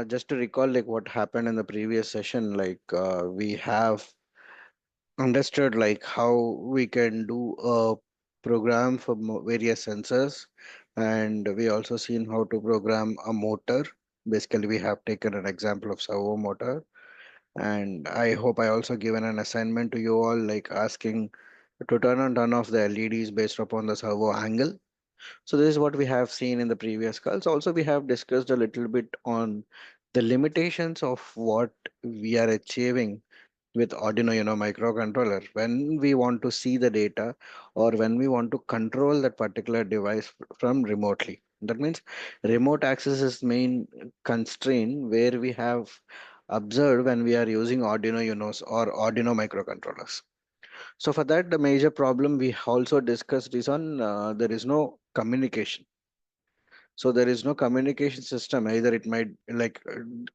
Just to recall, like what happened in the previous session, we have understood like how we can do a program for various sensors, and we also seen how to program a motor. Basically, we have taken an example of servo motor, and I hope I also given an assignment to you all, like asking to turn on turn off the LEDs based upon the servo angle. So this is what we have seen in the previous calls. Also, we have discussed a little bit on the limitations of what we are achieving with Arduino Uno microcontroller when we want to see the data or when we want to control that particular device from remotely. That means remote access is main constraint where we have observed when we are using Arduino Unos or Arduino microcontrollers. So for that, the major problem we also discussed is on there is no communication. So there is no communication system. Either it might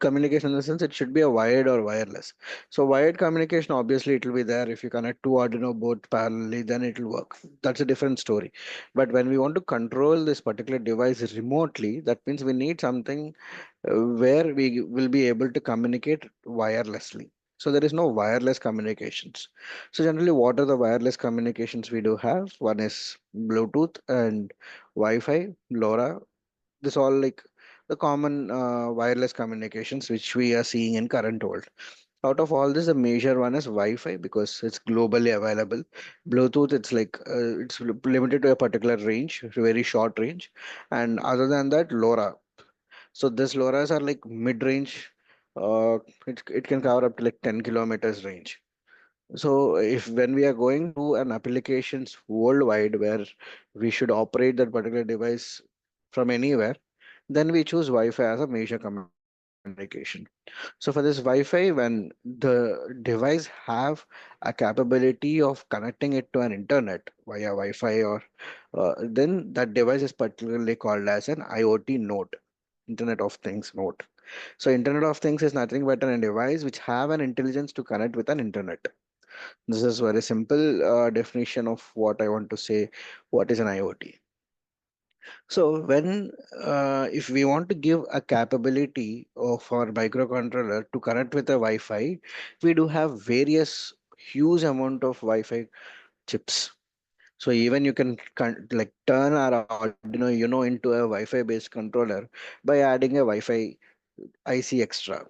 communication in the sense it should be a wired or wireless. So wired communication, obviously it will be there. If you connect two Arduino both parallelly, then it will work. That's a different story. But when we want to control this particular device remotely, that means we need something where we will be able to communicate wirelessly. So there is no wireless communications. So generally, what are the wireless communications we do have? One is Bluetooth and Wi-Fi, LoRa. This all like the common wireless communications which we are seeing in current world. Out of all this, the major one is Wi-Fi because it's globally available. Bluetooth, it's limited to a particular range, very short range, and other than that, LoRa. So this LoRa's are like mid-range. It can cover up to like 10 kilometers range. So if when we are going to an applications worldwide where we should operate that particular device from anywhere, then we choose Wi-Fi as a major communication. So for this Wi-Fi, when the device have a capability of connecting it to an internet via Wi-Fi or then that device is particularly called as an IoT node, Internet of Things node. So Internet of Things is nothing but a device which have an intelligence to connect with an internet. This is very simple definition of what I want to say. What is an IoT? So when if we want to give a capability of our microcontroller to connect with a Wi-Fi, we do have various huge amount of Wi-Fi chips. So even you can like turn our Arduino, into a Wi-Fi based controller by adding a Wi-Fi IC extra.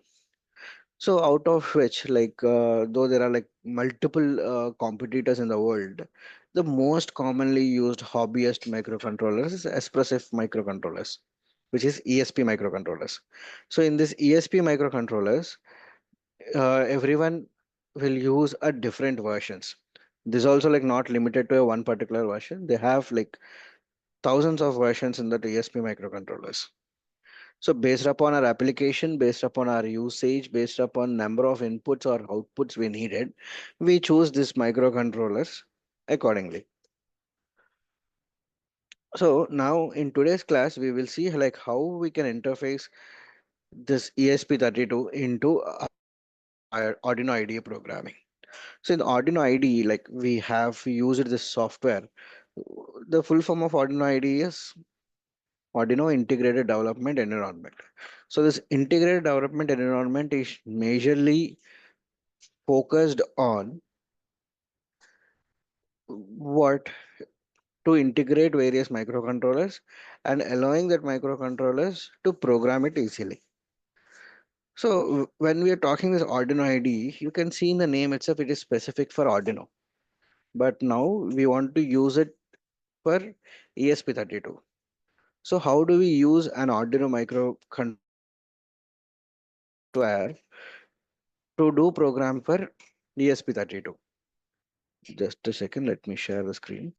So out of which, though there are like multiple competitors in the world, the most commonly used hobbyist microcontrollers is Espressif microcontrollers, which is ESP microcontrollers. So in this ESP microcontrollers, everyone will use a different versions. This also like not limited to a one particular version. They have like thousands of versions in the ESP microcontrollers. So based upon our application, based upon our usage, based upon number of inputs or outputs we needed, we choose these microcontrollers accordingly. So now in today's class, we will see like how we can interface this ESP32 into our Arduino IDE programming. So in Arduino IDE, like we have used this software. The full form of Arduino IDE is Arduino Integrated Development Environment. So this integrated development environment is majorly focused on what to integrate various microcontrollers and allowing that microcontrollers to program it easily. So when we are talking this Arduino IDE, you can see in the name itself it is specific for Arduino. But now we want to use it for ESP32. So how do we use an Arduino microcontroller to do program for ESP32? Just a second, let me share the screen.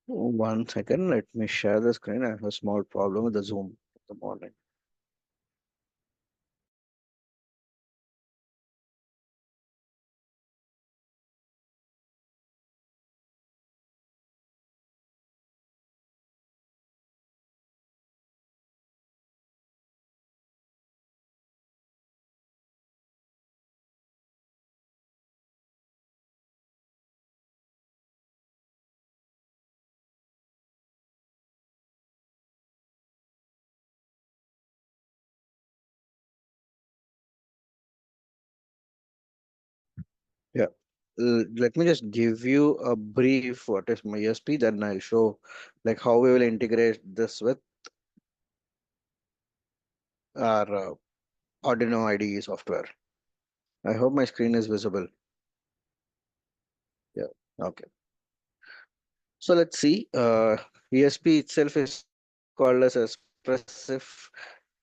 One second, let me share the screen. I have a small problem with the Zoom in the morning. Yeah. Let me just give you a brief what is my ESP, then I'll show like how we will integrate this with our Arduino IDE software. I hope my screen is visible. Yeah. Okay. So let's see. ESP itself is called as Espressif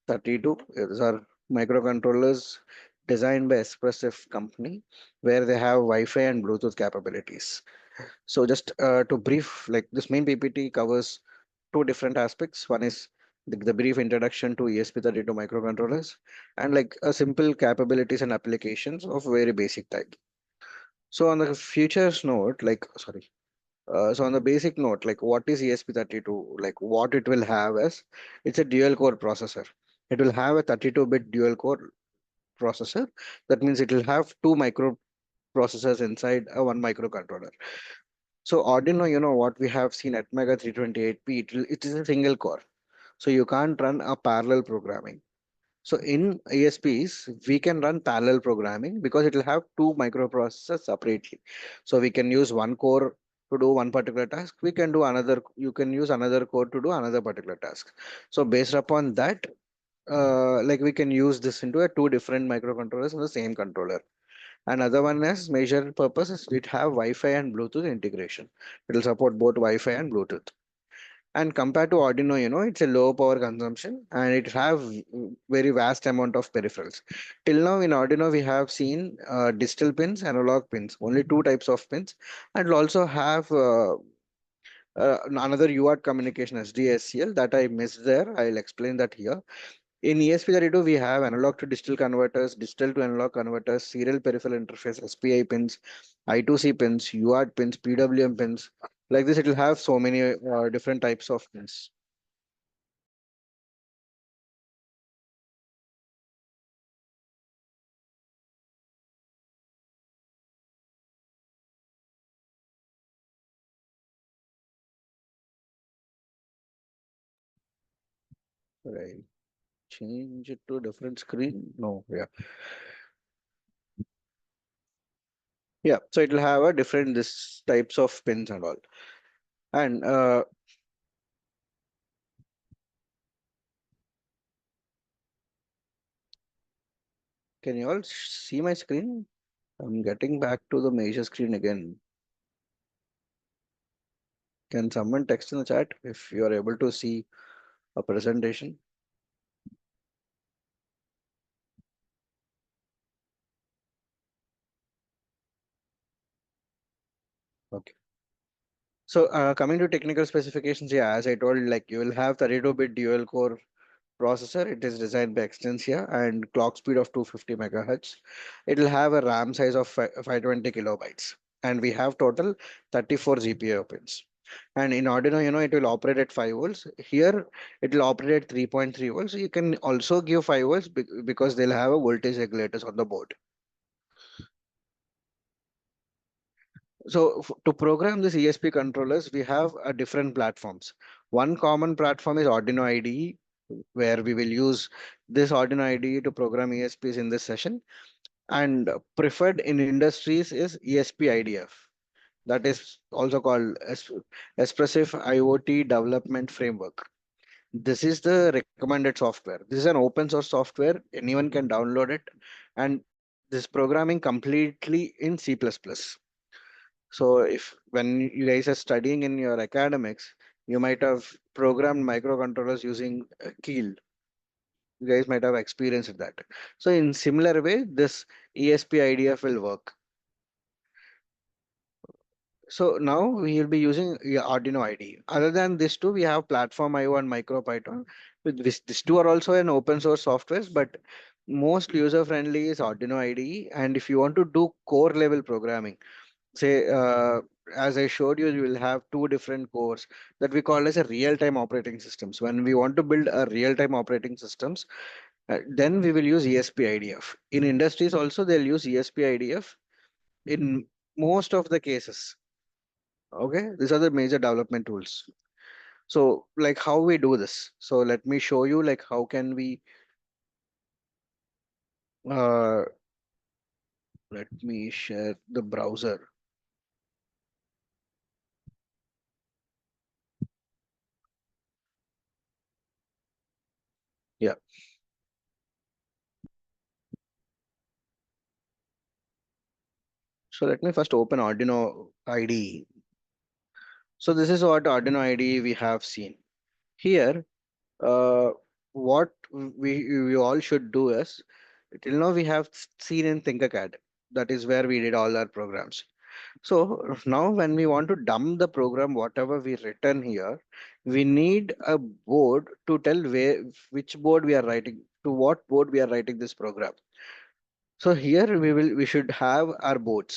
32. These are microcontrollers designed by Espressif company, where they have Wi-Fi and Bluetooth capabilities. So just to brief, like this main PPT covers two different aspects. One is the brief introduction to ESP32 microcontrollers and like a simple capabilities and applications of very basic type. So on the futures note, so on the basic note, like what is ESP32? Like what it will have is it's a dual core processor. It will have a 32-bit dual core processor. That means it will have two microprocessors inside a one microcontroller. So Arduino, what we have seen at Mega 328P, it is a single core. So you can't run a parallel programming. So in ESPs, we can run parallel programming because it will have two microprocessors separately. So we can use one core to do one particular task. You can use another core to do another particular task. So based upon that, like we can use this into a two different microcontrollers in the same controller. Another one is major purpose is it have Wi-Fi and Bluetooth integration. It will support both Wi-Fi and Bluetooth. And compared to Arduino, it's a low power consumption and it have very vast amount of peripherals. Till now in Arduino, we have seen digital pins, analog pins, only two types of pins, and it'll also have another UART communication SDSCL that I missed there. I'll explain that here. In ESP32, we have analog to digital converters, digital to analog converters, serial peripheral interface, SPI pins, I2C pins, UART pins, PWM pins. Like this, it will have so many different types of pins. Right. Change it to a different screen. No, yeah. Yeah. So it'll have a different this types of pins and all. And can you all see my screen? I'm getting back to the major screen again. Can someone text in the chat if you are able to see a presentation? Okay. So coming to technical specifications, yeah, as I told, like you will have 32-bit dual core processor. It is designed by Extensia and clock speed of 250 megahertz. It will have a RAM size of 520 kilobytes. And we have total 34 GPIO pins. And in Arduino, it will operate at 5 volts. Here, it will operate at 3.3 volts. You can also give 5 volts because they'll have a voltage regulators on the board. So to program this ESP controllers, we have different platforms. One common platform is Arduino IDE, where we will use this Arduino IDE to program ESPs in this session. And preferred in industries is ESP IDF. That is also called Espressif IoT Development Framework. This is the recommended software. This is an open source software. Anyone can download it. And this programming completely in C++. So if when you guys are studying in your academics, you might have programmed microcontrollers using Keel. You guys might have experienced that. So in similar way, this ESP IDF will work. So now we will be using Arduino IDE. Other than this two, we have Platform IO and MicroPython. With this, these two are also an open source softwares, but most user friendly is Arduino IDE. And if you want to do core level programming, say as I showed you, you will have two different cores that we call as a real-time operating systems. When we want to build a real-time operating systems, then we will use ESP-IDF. In industries also, they'll use ESP-IDF in most of the cases. Okay, these are the major development tools. So, like how we do this. So let me show you like how can we uh let me share the browser. Yeah. So let me first open Arduino IDE. So this is what Arduino IDE we have seen. Here, uh what we all should do is till now we have seen in Thinkercad. That is where we did all our programs. So now when we want to dump the program, whatever we written here, we need a board to tell which board we are writing, to what board we are writing this program. So here we should have our boards.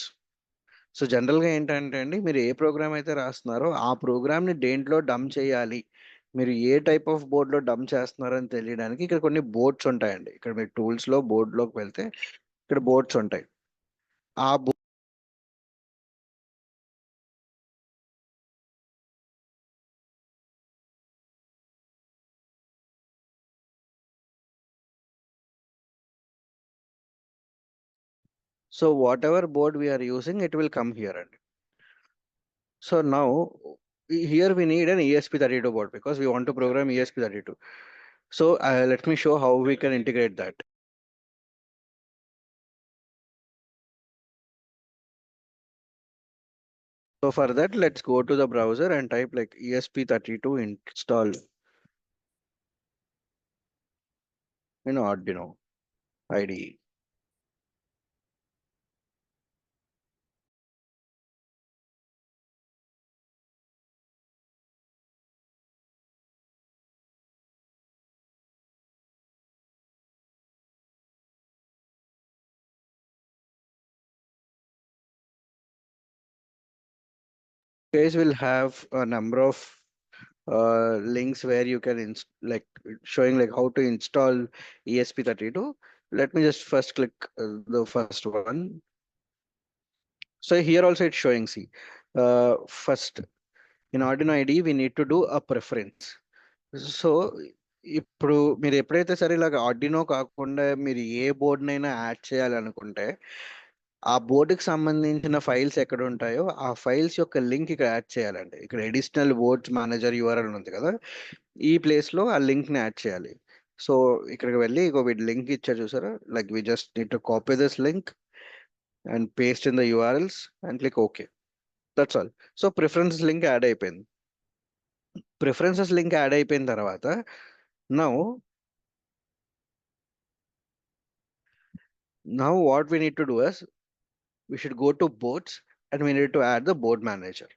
So జనరల్గా ఏంటంటే అండి మీరు ఏ programme అయితే రాస్తున్నారో ఆ ప్రోగ్రామ్ని దేంట్లో డమ్ చేయాలి, మీరు ఏ టైప్ ఆఫ్ బోర్డ్లో డమ్ చేస్తున్నారని తెలియడానికి ఇక్కడ కొన్ని బోర్డ్స్ ఉంటాయండి. ఇక్కడ మీరు టూల్స్లో బోర్డ్లోకి వెళ్తే ఇక్కడ బోర్డ్స్ ఉంటాయి. ఆ So whatever board we are using, it will come here. And so now here we need an ESP32 board because we want to program ESP32. So let me show how we can integrate that. So for that, let's go to the browser and type like ESP32 install in Arduino IDE. Guys will have a number of links where you can like showing like how to install ESP32. Let me just first click the first one. So here also it's showing, see, first in Arduino IDE, we need to do a preference. So ఇప్పుడు మీరు ఎప్పుడైతే సరే ఇలాగ Arduino కాకుండా మీరు ఏ బోర్డునైనా add చేయాలనుకుంటే ఆ బోర్డుకి సంబంధించిన ఫైల్స్ ఎక్కడ ఉంటాయో ఆ ఫైల్స్ యొక్క లింక్ ఇక్కడ యాడ్ చేయాలండి. ఇక్కడ అడిషనల్ బోర్డ్స్ మేనేజర్ యూఆర్ఎల్ ఉంది కదా, ఈ ప్లేస్ లో ఆ లింక్ ని యాడ్ చేయాలి. సో ఇక్కడికి వెళ్ళి ఇగో వీటి లింక్ ఇచ్చారు చూసారా, like we just need to copy this link and paste in the URLs and click okay. That's all. So preferences link add అయిపోయింది. ప్రిఫరెన్సెస్ లింక్ యాడ్ అయిపోయిన తర్వాత now what we need to do is we should go to boards and we need to add the board manager.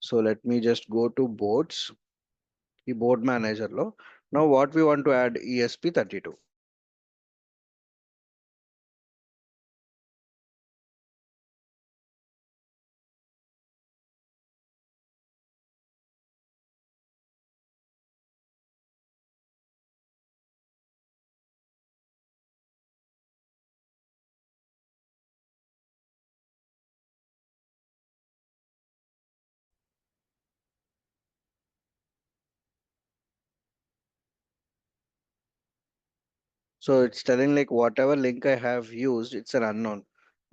So let me just go to boards, the board manager lo. Now what we want to add ESP32. So it's telling like whatever link I have used, it's an unknown.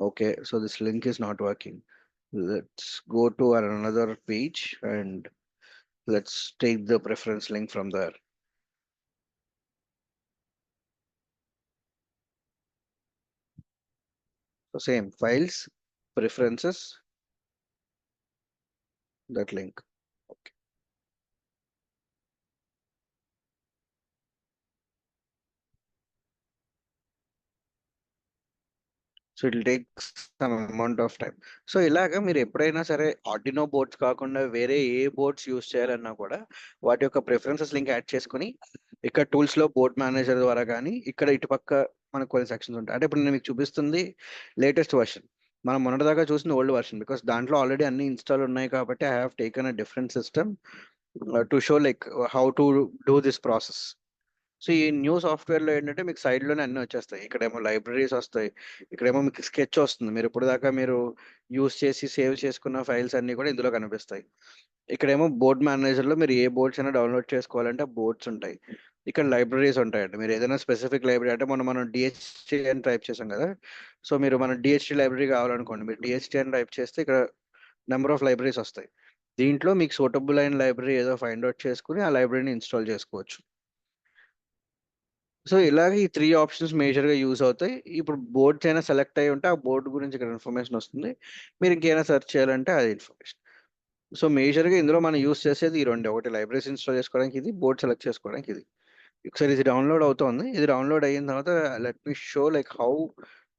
Okay, so this link is not working. Let's go to another page and let's take the preference link from there. So same files, preferences, that link. Okay. So it takes some amount of time. So ఇలాగా మీరు ఎప్పుడైనా సరే Arduino boards కాకుండా వేరే ఏ boards use చేయాలన్నా కూడా వాటి యొక్క ప్రిఫరెన్సెస్ లింక్ యాడ్ చేసుకుని ఇక్కడ టూల్స్ లో బోర్డ్ మేనేజర్ ద్వారా కానీ ఇక్కడ ఇటుపక్క మనకు కొన్ని సెక్షన్స్ ఉంటాయి. అంటే ఇప్పుడు నేను మీకు చూపిస్తుంది లేటెస్ట్ వర్షన్. మనం మొన్నటిదాకా చూసిన ఓల్డ్ వర్షన్, బికాస్ దాంట్లో ఆల్రెడీ అన్ని ఇన్స్టాల్ ఉన్నాయి కాబట్టి I have taken a different system to show like how to do this process. So ఈ న్యూ సాఫ్ట్వేర్ లో ఏంటంటే మీకు సైడ్ లోనే అన్ని వచ్చేస్తాయి. ఇక్కడేమో లైబ్రరీస్ వస్తాయి, ఇక్కడేమో మీకు స్కెచ్ వస్తుంది. మీరు ఇప్పుడు దాకా మీరు యూస్ చేసి సేవ్ చేసుకున్న ఫైల్స్ అన్ని కూడా ఇందులో కనిపిస్తాయి. ఇక్కడేమో బోర్డ్ మేనేజర్ లో మీరు ఏ బోర్డ్స్ అయినా డౌన్లోడ్ చేసుకోవాలంటే బోర్డ్స్ ఉంటాయి. ఇక్కడ లైబ్రరీస్ ఉంటాయండి. మీరు ఏదైనా స్పెసిఫిక్ లైబ్రరీ అంటే మనం డిహెచ్టి అని టైప్ చేసాం కదా. సో మీరు మన డిహెచ్టి లైబ్రరీ కావాలనుకోండి, మీరు డిహెచ్టి అని టైప్ చేస్తే ఇక్కడ నెంబర్ ఆఫ్ లైబ్రరీస్ వస్తాయి. దీంట్లో మీకు సూటబుల్ అయిన లైబ్రరీ ఏదో ఫైండ్ అవుట్ చేసుకుని ఆ లైబ్రరీని ఇన్స్టాల్ చేసుకోవచ్చు. సో ఇలాగ ఈ త్రీ ఆప్షన్స్ మేజర్ గా యూస్ అవుతాయి. ఇప్పుడు బోర్డ్స్ అయినా సెలెక్ట్ అయి ఉంటే ఆ బోర్డు గురించి ఇక్కడ ఇన్ఫర్మేషన్ వస్తుంది. మీరు ఇంకేమైనా సెర్చ్ చేయాలంటే అది ఇన్ఫర్మేషన్. సో మేజర్ గా ఇందులో మనం యూస్ చేసేది ఈ రెండు, ఒకటి లైబ్రరీస్ ఇన్స్టాల్ చేసుకోవడానికి, ఇది బోర్డ్ సెలెక్ట్ చేసుకోవడానికి. ఇది ఒకసారి ఇది డౌన్లోడ్ అవుతోంది. ఇది డౌన్లోడ్ అయిన తర్వాత let me show like how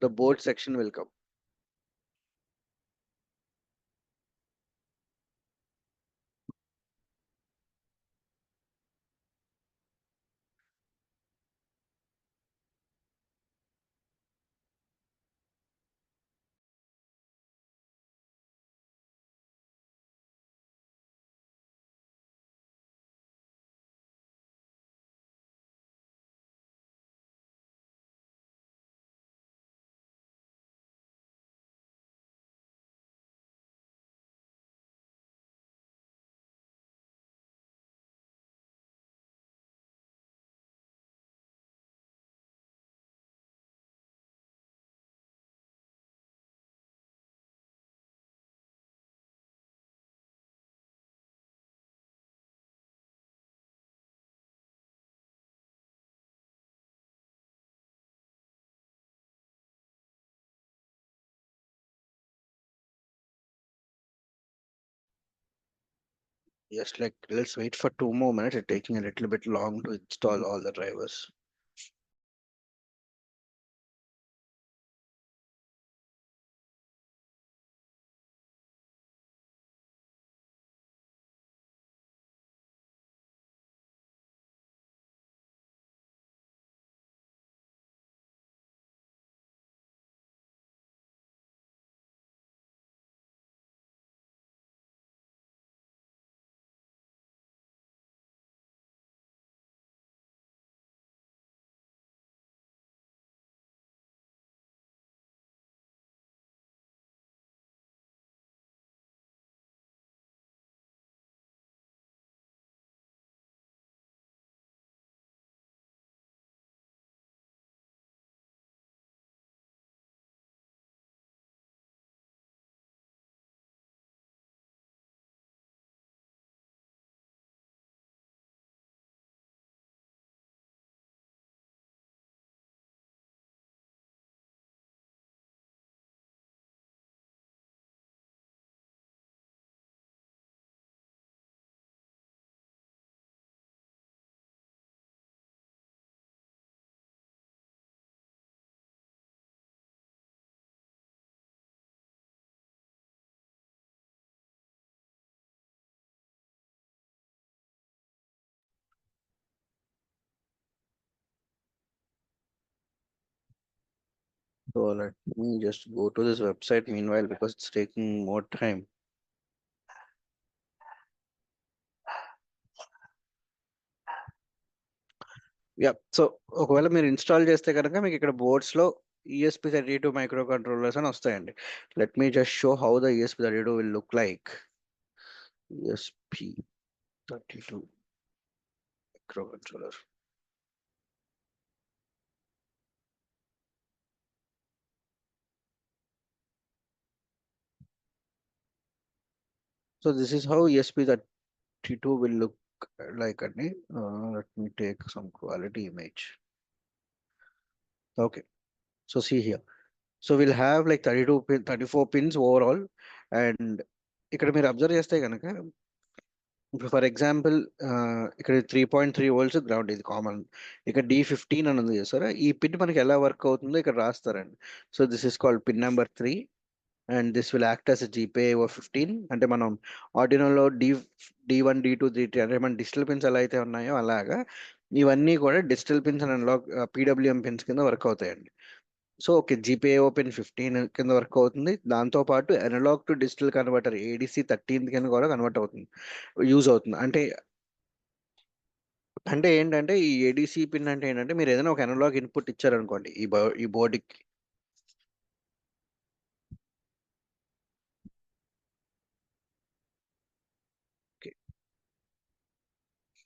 the board section will come. Just like let's wait for 2 more minutes. It's taking a little bit long to install all the drivers. So let me just go to this website meanwhile because it's taking more time. Yeah. So ఒకవేళ మీరు install చేస్తే కనుక మీకు ఇక్కడ boards లో ESP32 micro controllers అని వస్తాయండి. Let me just show how the ESP32 will look like. ESP32 micro controller. So this is how ESP32 will look like. Let me take some quality image. Okay. So see here. So we'll have like 34 pins overall. And ఇక్కడ మీరు observe చేస్తే కనుక ఇప్పుడు for example ఇక్కడ 3.3 volts ground, ఇది common. ఇక్కడ D15 అని ఉంది చూసారా, ఈ పిన్ మనకి ఎలా వర్క్ అవుతుందో ఇక్కడ రాస్తారండి. So this is called pin number 3, and this will act as GPIO 15. అంటే మనం ఆర్డినోలో D1, D2, D3 అంటే మన డిజిటల్ పిన్స్ ఎలా అయితే ఉన్నాయో అలాగా ఇవన్నీ కూడా digital pins and analog PWM pins కింద వర్క్ అవుతాయండి. సో ఓకే, GPIO పిన్ 15 కింద వర్క్ అవుతుంది. దాంతో పాటు analog to digital converter ADC 13 కింద కూడా కన్వర్ట్ అవుతుంది, యూజ్ అవుతుంది. అంటే అంటే ఏంటంటే ఈ ఏడీసీ పిన్ అంటే ఏంటంటే మీరు ఏదైనా ఒక అనలాగ్ ఇన్పుట్ ఇచ్చారనుకోండి ఈ బోర్డుకి.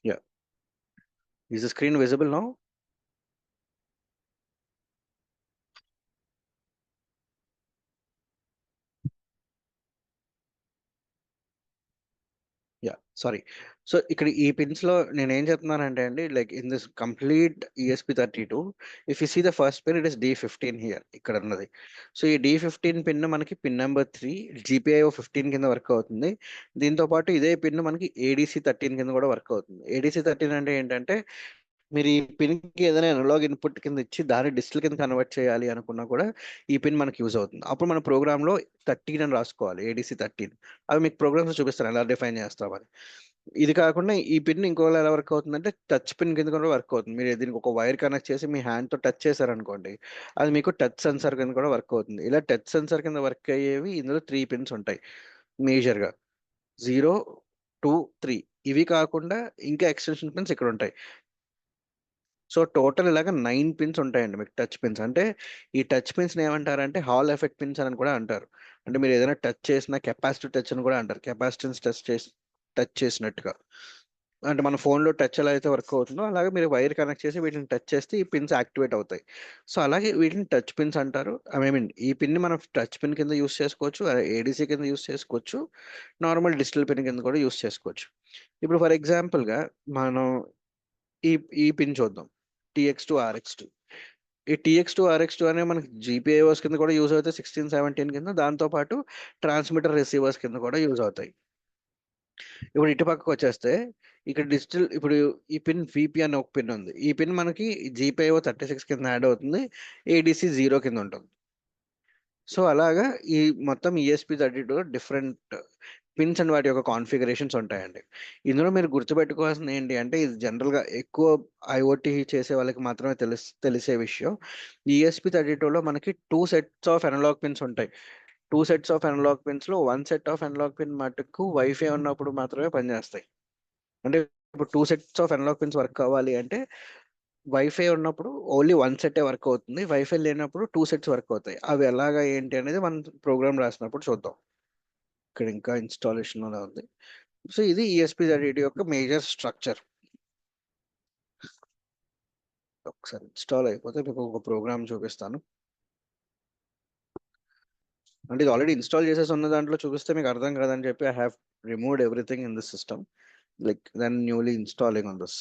Yeah, is the screen visible now? Yeah, sorry. So ఇక్కడ ఈ పిన్స్ లో నేను ఏం చెప్తున్నానంటే అండి, like in this complete ESP32, if you see the first pin, it is D15 here, ఇక్కడ ఉన్నది. సో ఈ D15 పిన్ మనకి పిన్ నెంబర్ 3 GPIO 15 కింద వర్క్ అవుతుంది. దీంతో పాటు ఇదే పిన్ మనకి ADC 13 కింద కూడా వర్క్ అవుతుంది. ADC 13 అంటే ఏంటంటే మీరు ఈ పిన్ కి ఏదైనా అనలాగ్ ఇన్పుట్ కింద ఇచ్చి దాన్ని డిజిటల్ కింద కన్వర్ట్ చేయాలి అనుకున్నా కూడా ఈ పిన్ మనకి యూజ్ అవుతుంది. అప్పుడు మన ప్రోగ్రామ్ లో 13 అని రాసుకోవాలి, ADC 13. అవి మీకు ప్రోగ్రామ్స్ చూపిస్తాను ఎలా డిఫైన్ చేస్తామని. ఇది కాకుండా ఈ పిన్ ఇంకోలా ఎలా వర్క్ అవుతుందంటే టచ్ పిన్ కింద కూడా వర్క్ అవుతుంది. మీరు దీనికి ఒక వైర్ కనెక్ట్ చేసి మీ హ్యాండ్ తో టచ్ చేశారనుకోండి, అది మీకు టచ్ సెన్సార్ కింద కూడా వర్క్ అవుతుంది. ఇలా టచ్ సెన్సార్ కింద వర్క్ అయ్యేవి ఇందులో 3 పిన్స్ ఉంటాయి మేజర్ గా, 0, 2, 3. ఇవి కాకుండా ఇంకా ఎక్స్టెన్షన్ పిన్స్ ఇక్కడ ఉంటాయి. సో టోటల్ ఇలాగ 9 పిన్స్ ఉంటాయండి మీకు, టచ్ పిన్స్. అంటే ఈ టచ్ పిన్స్ ఏమంటారంటే హాల్ ఎఫెక్ట్ పిన్స్ అని కూడా అంటారు. అంటే మీరు ఏదైనా టచ్ చేసిన కెపాసిటివ్ టచ్ అని కూడా అంటారు, కెపాసిటెన్స్ టచ్ చేసినట్టుగా. అంటే మన ఫోన్లో టచ్ ఎలా అయితే వర్క్ అవుతుందో అలాగే మీరు వైర్ కనెక్ట్ చేసి వీటిని టచ్ చేస్తే ఈ పిన్స్ యాక్టివేట్ అవుతాయి. సో అలాగే వీటిని టచ్ పిన్స్ అంటారు. ఐ మీన్ ఈ పిన్ని మనం టచ్ పిన్ కింద యూస్ చేసుకోవచ్చు, ఏడీసీ కింద యూస్ చేసుకోవచ్చు, నార్మల్ డిజిటల్ పిన్ కింద కూడా యూస్ చేసుకోవచ్చు. ఇప్పుడు ఫర్ ఎగ్జాంపుల్గా మనం ఈ ఈ పిన్ చూద్దాం, TX2 RX2. ఈ TX2 RX2 అనే మనకి GPIOస్ కింద కూడా యూజ్ అవుతాయి 16, 17 కింద. దాంతో పాటు ట్రాన్స్మిటర్ రిసీవర్స్ కింద కూడా యూజ్ అవుతాయి. ఇప్పుడు ఇటు పక్కకు వచ్చేస్తే ఇక్కడ డిజిటల్, ఇప్పుడు ఈ పిన్ VP అనే ఒక పిన్ ఉంది. ఈ పిన్ మనకి GPIO 36 కింద యాడ్ అవుతుంది, ADC 0 కింద ఉంటుంది. సో అలాగా ఈ మొత్తం ESP32 డిఫరెంట్ పిన్స్ అండ్ వాటి యొక్క కాన్ఫిగరేషన్స్ ఉంటాయండి. ఇందులో మీరు గుర్తుపెట్టుకోవాల్సింది ఏంటి అంటే, ఇది జనరల్గా ఎక్కువ IoT చేసే వాళ్ళకి మాత్రమే తెలిసే విషయం. ESP32లో మనకి 2 సెట్స్ ఆఫ్ అనలాగ్ పిన్స్ ఉంటాయి. 2 సెట్స్ ఆఫ్ అనలాగ్ పిన్స్ లో 1 సెట్ ఆఫ్ అనలాగ్ పిన్ మటుకు వైఫై ఉన్నప్పుడు మాత్రమే పనిచేస్తాయి. అంటే ఇప్పుడు 2 sets of analog pins work అవ్వాలి అంటే వైఫై ఉన్నప్పుడు ఓన్లీ 1 సెట్టే వర్క్ అవుతుంది, వైఫై లేనప్పుడు 2 సెట్స్ వర్క్ అవుతాయి. అవి ఎలాగా ఏంటి అనేది మనం ప్రోగ్రామ్ రాసినప్పుడు చూద్దాం. ఇక్కడ ఇంకా ఇన్స్టాలేషన్ అలా ఉంది. సో ఇది ESP32 యొక్క మేజర్ స్ట్రక్చర్. ఒకసారి ఇన్స్టాల్ అయిపోతే మీకు ఒక ప్రోగ్రామ్ చూపిస్తాను. అంటే ఇది ఆల్రెడీ ఇన్స్టాల్ చేసేసి ఉన్న దాంట్లో చూపిస్తే మీకు అర్థం కాదని చెప్పి I have removed everything in this system, like then newly installing on this.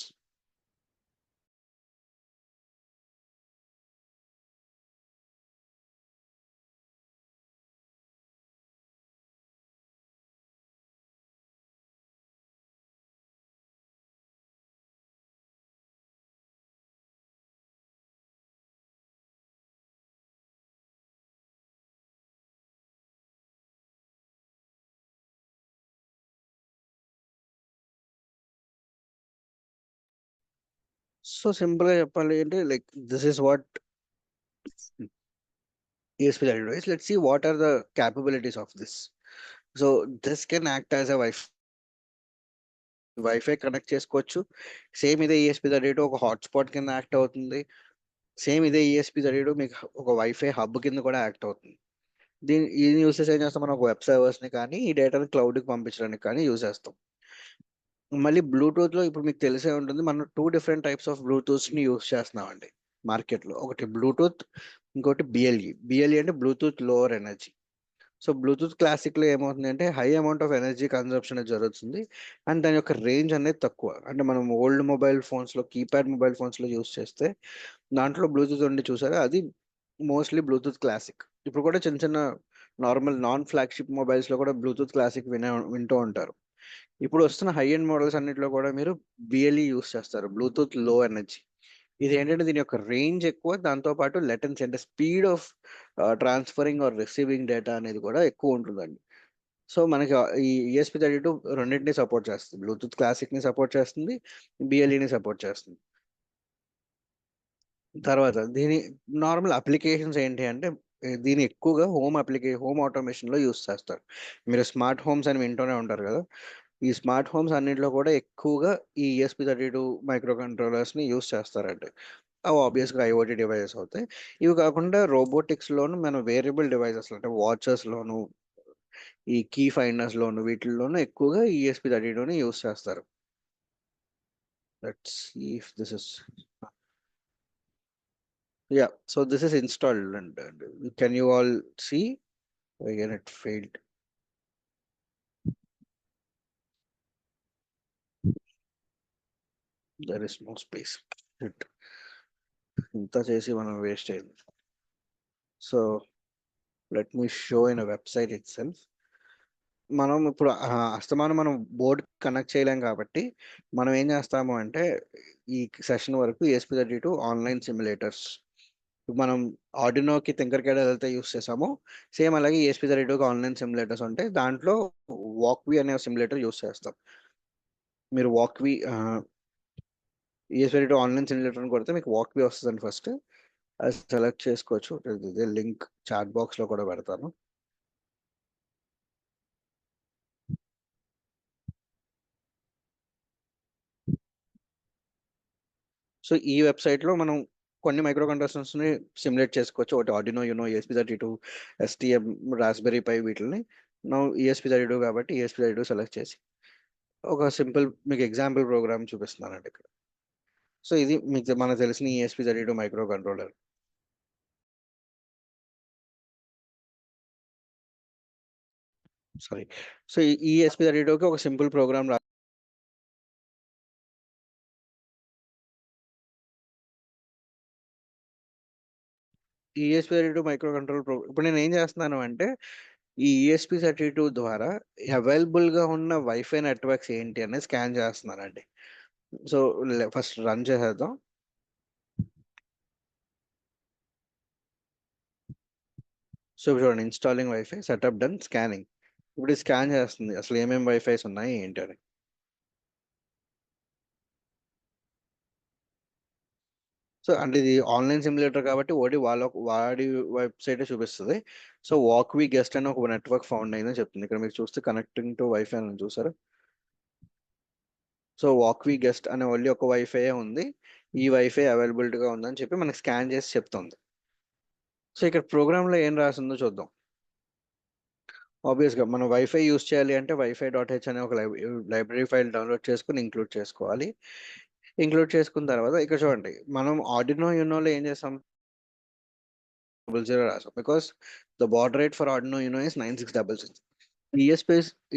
So simple గా చెప్పాలి అంటే like this is what ESP32 is. Let's see what are the capabilities of this. So this can act as a wifi connect చేసుకోవచ్చు. Same ఇదే ESP32 ఒక hotspot కింద act అవుతుంది. Same ఇదే ESP32 మీకు ఒక వైఫై హబ్ కింద కూడా యాక్ట్ అవుతుంది. ఇది యూసెస్ ఏం చేస్తాం, మనం ఒక వెబ్ సర్వర్స్ ని కానీ ఈ డేటాని క్లౌడ్ కి పంపించడానికి కానీ యూజ్ చేస్తాం. మళ్ళీ బ్లూటూత్ లో ఇప్పుడు మీకు తెలిసే ఉంటుంది, మనం 2 డిఫరెంట్ టైప్స్ ఆఫ్ బ్లూటూత్స్ ని యూజ్ చేస్తున్నామండి మార్కెట్ లో. ఒకటి బ్లూటూత్, ఇంకోటి BLE అంటే Bluetooth lower energy. So Bluetooth classic లో ఏమవుతుంది అంటే high amount of energy consumption జరుగుతుంది, అండ్ దాని యొక్క రేంజ్ అనేది తక్కువ. అంటే మనం ఓల్డ్ మొబైల్ ఫోన్స్ లో, కీప్యాడ్ మొబైల్ ఫోన్స్ లో యూస్ చేస్తే దాంట్లో బ్లూటూత్ ఉండి చూసారా, అది మోస్ట్లీ బ్లూటూత్ క్లాసిక్. ఇప్పుడు కూడా చిన్న చిన్న నార్మల్ నాన్ ఫ్లాగ్షిప్ మొబైల్స్ లో కూడా బ్లూటూత్ క్లాసిక్ వింటూ ఉంటారు. ఇప్పుడు వస్తున్న హై ఎండ్ మోడల్స్ అన్నిట్లో కూడా మీరు బిఎల్ఈ యూస్ చేస్తారు, బ్లూటూత్ లో ఎనర్జీ. ఇది ఏంటంటే దీని యొక్క రేంజ్ ఎక్కువ, దాంతో పాటు లెటెన్సీ అంటే speed of transferring or receiving data అనేది కూడా ఎక్కువ ఉంటుందండి. సో మనకి ఈ ESP32 రెండింటిని సపోర్ట్ చేస్తుంది, బ్లూటూత్ క్లాసిక్ ని సపోర్ట్ చేస్తుంది, బిఎల్ఈని సపోర్ట్ చేస్తుంది. తర్వాత దీని నార్మల్ అప్లికేషన్స్ ఏంటి అంటే దీన్ని ఎక్కువగా హోమ్ ఆటోమేషన్ లో యూస్ చేస్తారు. మీరు స్మార్ట్ హోమ్స్ అని వింటూనే ఉంటారు కదా, ఈ స్మార్ట్ హోమ్స్ అన్నింటిలో కూడా ఎక్కువగా ఈ ESP32 మైక్రో కంట్రోలర్స్ ని యూస్ చేస్తారండి. అవి ఆబ్వియస్గా ఐఓటీ డివైజెస్ అవుతాయి. ఇవి కాకుండా రోబోటిక్స్ లోను మనం వేరియబుల్ డివైజెస్ అంటే వాచెస్ లోను, ఈ కీ ఫైండర్స్ లోను, వీటిల్లోనూ ఎక్కువగా ESP32ని యూస్ చేస్తారు. Let's see if this is, yeah, so this is installed, and can you all see? Again, it failed. There is no space. It ఇంత చేసి మనం వేస్ట్ అయింది. So let me show in a website it self. మనం ఇప్పుడు అస్తమానం మనం board connect చేయలేం కాబట్టి మనం ఏం చేస్తాము అంటే ఈ సెషన్ వరకు ESP32 ఆన్లైన్ సిమ్యులేటర్స్ మనం ఆర్డినోకి థింకర్‌క్యాడ్ ఏదైతే యూస్ చేసామో సేమ్ అలాగే ESP32కి ఆన్లైన్ సిమ్యులేటర్స్ ఉంటాయి. దాంట్లో వాక్‌వి అనే సిమ్యులేటర్ యూస్ చేస్తాం. మీరు వాక్‌వి ESP32 ఆన్లైన్ సిమ్యులేటర్ అని కొడితే మీకు వాక్‌వి వస్తదండి ఫస్ట్. అది సెలెక్ట్ చేసుకోవచ్చు. ఇదే లింక్ చాట్ బాక్స్‌లో కూడా పెడతాను. సో ఈ వెబ్‌సైట్‌లో మనం కొన్ని మైక్రో కంట్రోలర్స్‌ని సిమ్యులేట్ చేసుకోవచ్చు. ఒకటి Arduino Uno, ESP32, STM, Raspberry Pi వీటిల్ని. నౌ ESP32 కాబట్టి ESP32 సెలెక్ట్ చేసి ఒక సింపుల్ మీకు ఎగ్జాంపుల్ ప్రోగ్రామ్ చూపిస్తున్నానండి ఇక్కడ. సో ఇది మీకు మనకు తెలిసిన ESP32 micro controller. Sorry. So ఈ ESP32కి ఒక simple programme ESP32 micro control ఇప్పుడు నేను ఏం చేస్తున్నాను అంటే ఈ ESP32 ద్వారా అవైలబుల్గా ఉన్న వైఫై నెట్వర్క్స్ ఏంటి అనేది స్కాన్ చేస్తున్నానండి. సో ఫస్ట్ రన్ చేసేద్దాం. సో చూడండి, installing wifi, setup done, scanning. ఇప్పుడు స్కాన్ చేస్తుంది అసలు ఏమేమి వైఫైస్ ఉన్నాయి ఏంటి అని. సో అంటే ఇది ఆన్లైన్ సిమ్యులేటర్ కాబట్టి వాడి వెబ్సైట్ చూపిస్తుంది. సో వాక్వి గెస్ట్ అని ఒక నెట్వర్క్ ఫౌండ్ అయిందని చెప్తుంది. ఇక్కడ మీరు చూస్తే కనెక్టింగ్ టు వైఫై అని చూసారు. సో వాక్వి గెస్ట్ అనే ఓన్లీ ఒక వైఫై ఉంది, ఈ వైఫై అవైలబిలిటీగా ఉందని చెప్పి మనకి స్కాన్ చేసి చెప్తుంది. సో ఇక్కడ ప్రోగ్రామ్లో ఏం రాసిందో చూద్దాం. ఆబ్వియస్గా మనం వైఫై యూస్ చేయాలి అంటే వైఫై.h అనే ఒక లైబ్రరీ ఫైల్ డౌన్లోడ్ చేసుకుని ఇంక్లూడ్ చేసుకోవాలి. ఇంక్లూడ్ చేసుకున్న తర్వాత ఇక్కడ చూడండి, మనం ఆర్డినో యూనోలో ఏం చేసాం, 00 రాసాం because the bad rate for Arduino Uno is 9666.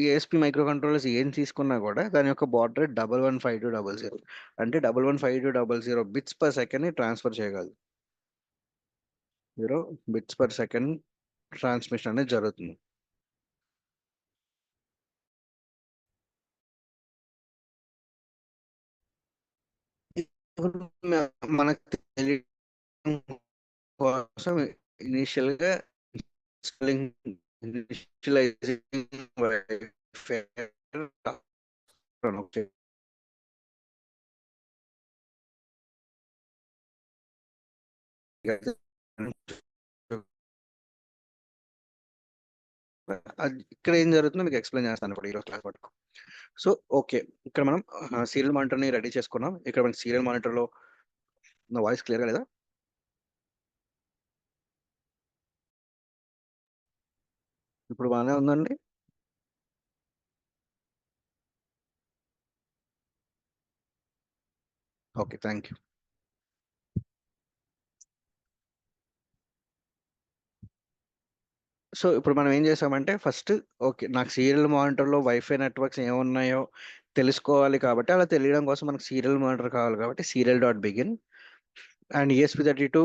ESP micro controllers ఏం తీసుకున్నా కూడా దాని యొక్క బాడ్ రేట్ 115200, అంటే 115200 బిట్స్ పర్ సెకండ్ ట్రాన్స్ఫర్ చేయగలదు. 0 బిట్స్ పర్ సెకండ్ ట్రాన్స్మిషన్ అనేది జరుగుతుంది. మనకు తెలియడం కోసం ఇనిషియల్ గా ఇనిషియలైజింగ్ వైఫై ఇక్కడ ఏం జరుగుతుందో మీకు ఎక్స్ప్లెయిన్ చేస్తాను ఇప్పుడు ఈరోజు క్లాస్ పట్టుకు. సో ఓకే, ఇక్కడ మనం సీరియల్ మానిటర్ ని రెడీ చేసుకున్నాం. ఇక్కడ మనకి సీరియల్ మానిటర్ లో నా వాయిస్ క్లియర్ గా లేదా? ఇప్పుడు బాగానే ఉందండి. Okay, thank you. సో ఇప్పుడు మనం ఏం చేసామంటే ఫస్ట్ ఓకే, నాకు సీరియల్ మానిటర్లో వైఫై నెట్వర్క్స్ ఏమున్నాయో తెలుసుకోవాలి కాబట్టి, అలా తెలియడం కోసం మనకు సీరియల్ మానిటర్ కావాలి కాబట్టి serial dot begin and ESP32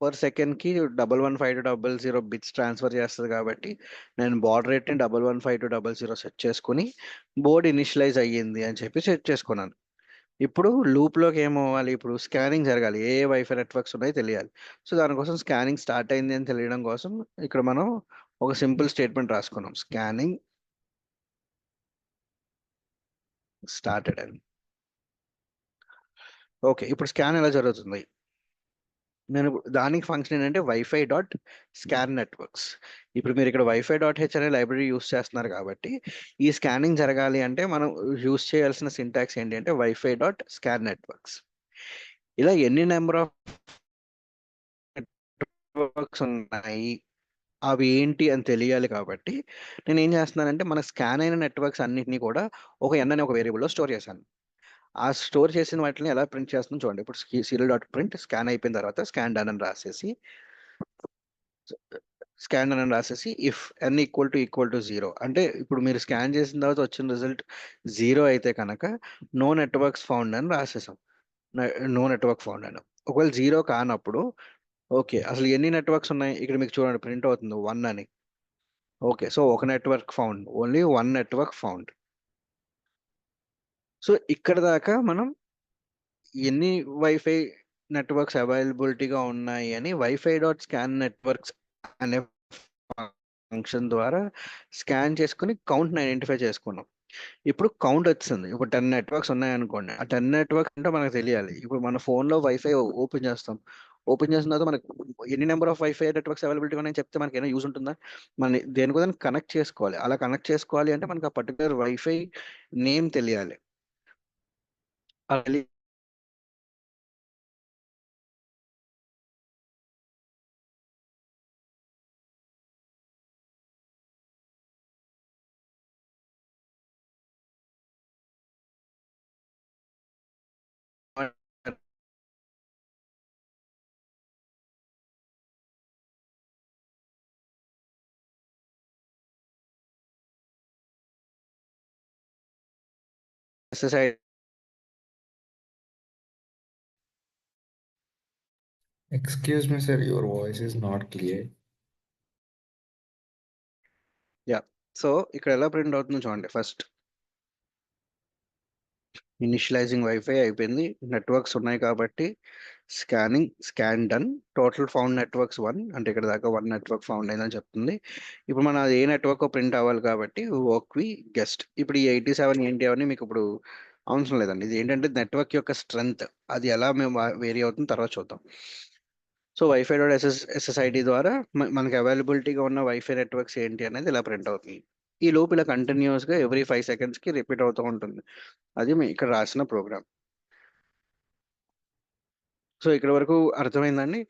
per సెకండ్కి 115200 బిట్స్ ట్రాన్స్ఫర్ చేస్తుంది కాబట్టి నేను బాడ్ రేట్ని 115200 సెట్ చేసుకుని బోర్డ్ ఇనిషియలైజ్ అయ్యింది అని చెప్పి సెట్ చేసుకున్నాను. ఇప్పుడు లూప్లోకి ఏమవ్వాలి, ఇప్పుడు స్కానింగ్ జరగాలి, ఏ వైఫై నెట్వర్క్స్ ఉన్నాయో తెలియాలి. సో దానికోసం స్కానింగ్ స్టార్ట్ అయింది అని తెలియడం కోసం ఇక్కడ మనం ఒక సింపుల్ స్టేట్మెంట్ రాసుకున్నాం, స్కానింగ్ స్టార్టెడ్ అని. ఓకే, ఇప్పుడు స్కాన్ ఎలా జరుగుతుంది, నేను దానికి ఫంక్షన్ ఏంటంటే వైఫై డాట్ స్కాన్ నెట్వర్క్స్. ఇప్పుడు మీరు ఇక్కడ వైఫై డాట్ హెచ్ అనే లైబ్రరీ యూస్ చేస్తున్నారు కాబట్టి ఈ స్కానింగ్ జరగాలి అంటే మనం యూస్ చేయాల్సిన సింటాక్స్ ఏంటి అంటే వైఫై డాట్ స్కాన్ నెట్వర్క్స్. ఇలా ఎన్ని నెంబర్ ఆఫ్ నెట్వర్క్స్ ఉన్నాయి అవి ఏంటి అని తెలియాలి కాబట్టి నేను ఏం చేస్తున్నానంటే మన స్కాన్ అయిన నెట్వర్క్స్ అన్నిటినీ కూడా ఒక ఎన్ అనే ఒక వేరియబుల్లో స్టోర్ చేశాను. ఆ స్టోర్ చేసిన వాటిని ఎలా ప్రింట్ చేస్తుందో చూడండి. ఇప్పుడు సీరియల్ డాట్ ప్రింట్ స్కాన్ అయిపోయిన తర్వాత స్కాన్ డన్ అని రాసేసి if n equal to zero అంటే ఇప్పుడు మీరు స్కాన్ చేసిన తర్వాత వచ్చిన రిజల్ట్ జీరో అయితే కనుక నో నెట్వర్క్స్ ఫౌండ్ అని రాసేసాం. నో నెట్వర్క్ ఫౌండ్ అని. ఒకవేళ జీరో కానప్పుడు ఓకే అసలు ఎన్ని నెట్వర్క్స్ ఉన్నాయి ఇక్కడ మీకు చూడండి ప్రింట్ అవుతుంది 1 అని. ఓకే, సో ఒక network found, only 1 network found. So ఇక్కడ దాకా మనం ఎన్ని వైఫై నెట్వర్క్స్ అవైలబిలిటీగా ఉన్నాయి అని వైఫై డాట్ స్కాన్ నెట్వర్క్స్ అనే ఫంక్షన్ ద్వారా స్కాన్ చేసుకుని కౌంట్ని ఐడెంటిఫై చేసుకున్నాం. ఇప్పుడు కౌంట్ వచ్చింది, ఇప్పుడు 10 నెట్వర్క్స్ ఉన్నాయనుకోండి, ఆ 10 నెట్వర్క్స్ అంటే మనకు తెలియాలి. ఇప్పుడు మన ఫోన్లో వైఫై ఓపెన్ చేస్తాం, ఓపెన్ చేసిన తర్వాత మనకు ఎన్ని number of wifi networks availability ఉన్నాయని చెప్తే మనకి ఏమైనా యూజ్ ఉంటుందా, మన దేనికో దాన్ని కనెక్ట్ చేసుకోవాలి. అలా కనెక్ట్ చేసుకోవాలి అంటే మనకు ఆ పర్టికులర్ వైఫై నేమ్ తెలియాలి. SSID. Excuse me, sir, your voice is not clear. Yeah, so ఇక్కడ ఎలా ప్రింట్ అవుతుందో చూడండి. ఫస్ట్ ఇనిషియలైజింగ్ వైఫై అయిపోయింది, నెట్వర్క్స్ ఉన్నాయి కాబట్టి scan done, total found networks 1 అంటే ఇక్కడ దాకా 1 నెట్వర్క్ ఫౌండ్ అయిందని చెప్తుంది. ఇప్పుడు మన అది ఏ నెట్వర్క్ ప్రింట్ అవ్వాలి కాబట్టి వర్క్ వి గెస్ట్. ఇప్పుడు ఈ 87 ఏంటి అవన్నీ మీకు ఇప్పుడు అవసరం లేదండి. ఇది ఏంటంటే నెట్వర్క్ యొక్క స్ట్రెంగ్త్, అది ఎలా మేము వేరీ అవుతుంది తర్వాత చూద్దాం. సో వైఫై డాట్ ఎస్ఎస్ఐడి ద్వారా మనకి అవైలబిలిటీగా ఉన్న వైఫై నెట్వర్క్స్ ఏంటి అనేది ఇలా ప్రింట్ అవుతుంది. ఈ లోపు ఇలా కంటిన్యూస్గా ఎవ్రీ 5 సెకండ్స్కి రిపీట్ అవుతూ ఉంటుంది. అది ఇక్కడ రాసిన ప్రోగ్రామ్. సో ఇక్కడ వరకు అర్థమైందండి.